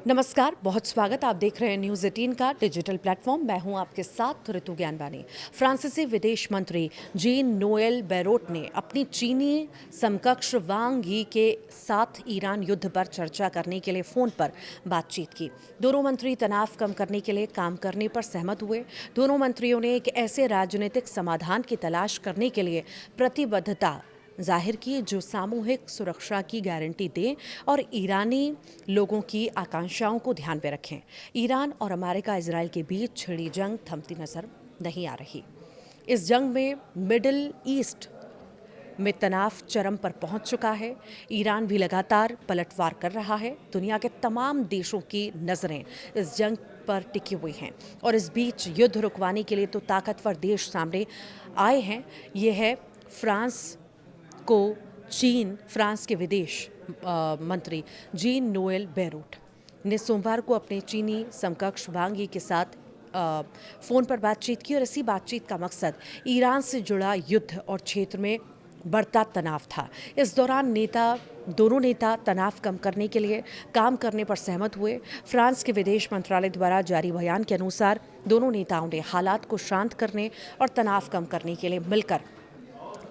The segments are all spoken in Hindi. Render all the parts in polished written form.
नमस्कार, बहुत स्वागत। आप देख रहे हैं न्यूज़ 18 का डिजिटल प्लेटफॉर्म। मैं हूं आपके साथ ऋतु ज्ञानवानी। फ्रांसीसी विदेश मंत्री जीन नोएल बैरोट ने अपनी चीनी समकक्ष वांग यी के साथ ईरान युद्ध पर चर्चा करने के लिए फ़ोन पर बातचीत की। दोनों मंत्री तनाव कम करने के लिए काम करने पर सहमत हुए। दोनों मंत्रियों ने एक ऐसे राजनीतिक समाधान की तलाश करने के लिए प्रतिबद्धता जाहिर की जो सामूहिक सुरक्षा की गारंटी दे और ईरानी लोगों की आकांक्षाओं को ध्यान में रखें। ईरान और अमेरिका इजराइल के बीच छिड़ी जंग थमती नजर नहीं आ रही। इस जंग में मिडिल ईस्ट में तनाव चरम पर पहुंच चुका है। ईरान भी लगातार पलटवार कर रहा है। दुनिया के तमाम देशों की नज़रें इस जंग पर टिकी हुई हैं और इस बीच युद्ध रुकवाने के लिए तो ताकतवर देश सामने आए हैं। ये है फ्रांस को फ्रांस के विदेश मंत्री जीन नोएल बैरोट ने सोमवार को अपने चीनी समकक्ष वांग यी के साथ फ़ोन पर बातचीत की और इसी बातचीत का मकसद ईरान से जुड़ा युद्ध और क्षेत्र में बढ़ता तनाव था। इस दौरान दोनों नेता तनाव कम करने के लिए काम करने पर सहमत हुए। फ्रांस के विदेश मंत्रालय द्वारा जारी बयान के अनुसार दोनों नेताओं ने हालात को शांत करने और तनाव कम करने के लिए मिलकर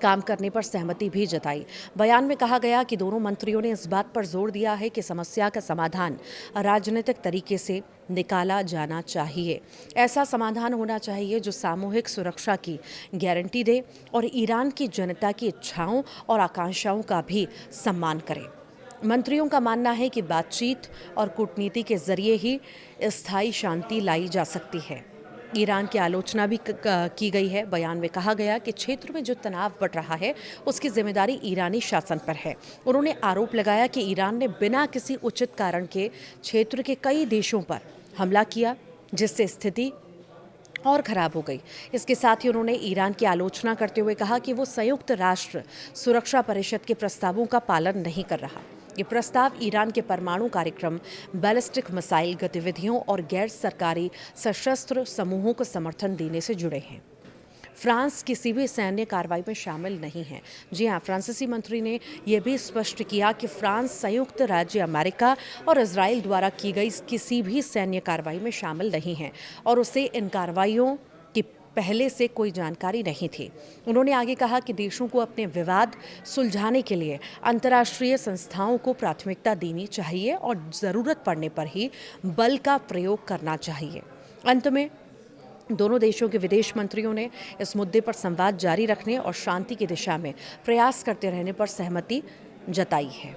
काम करने पर सहमति भी जताई। बयान में कहा गया कि दोनों मंत्रियों ने इस बात पर जोर दिया है कि समस्या का समाधान राजनीतिक तरीके से निकाला जाना चाहिए। ऐसा समाधान होना चाहिए जो सामूहिक सुरक्षा की गारंटी दे और ईरान की जनता की इच्छाओं और आकांक्षाओं का भी सम्मान करे। मंत्रियों का मानना है कि बातचीत और कूटनीति के जरिए ही स्थायी शांति लाई जा सकती है। ईरान की आलोचना भी की गई है। बयान में कहा गया कि क्षेत्र में जो तनाव बढ़ रहा है उसकी जिम्मेदारी ईरानी शासन पर है। उन्होंने आरोप लगाया कि ईरान ने बिना किसी उचित कारण के क्षेत्र के कई देशों पर हमला किया जिससे स्थिति और खराब हो गई। इसके साथ ही उन्होंने ईरान की आलोचना करते हुए कहा कि वो संयुक्त राष्ट्र सुरक्षा परिषद के प्रस्तावों का पालन नहीं कर रहा। ये प्रस्ताव ईरान के परमाणु कार्यक्रम, बैलिस्टिक मिसाइल गतिविधियों और गैर सरकारी सशस्त्र समूहों को समर्थन देने से जुड़े हैं। फ्रांस किसी भी सैन्य कार्रवाई में शामिल नहीं है। जी हाँ, फ्रांसीसी मंत्री ने यह भी स्पष्ट किया कि फ्रांस संयुक्त राज्य अमेरिका और इजराइल द्वारा की गई किसी भी सैन्य कार्रवाई में शामिल नहीं है और उसे इन कार्रवाइयों की पहले से कोई जानकारी नहीं थी। उन्होंने आगे कहा कि देशों को अपने विवाद सुलझाने के लिए अंतर्राष्ट्रीय संस्थाओं को प्राथमिकता देनी चाहिए और ज़रूरत पड़ने पर ही बल का प्रयोग करना चाहिए। अंत में दोनों देशों के विदेश मंत्रियों ने इस मुद्दे पर संवाद जारी रखने और शांति की दिशा में प्रयास करते रहने पर सहमति जताई है।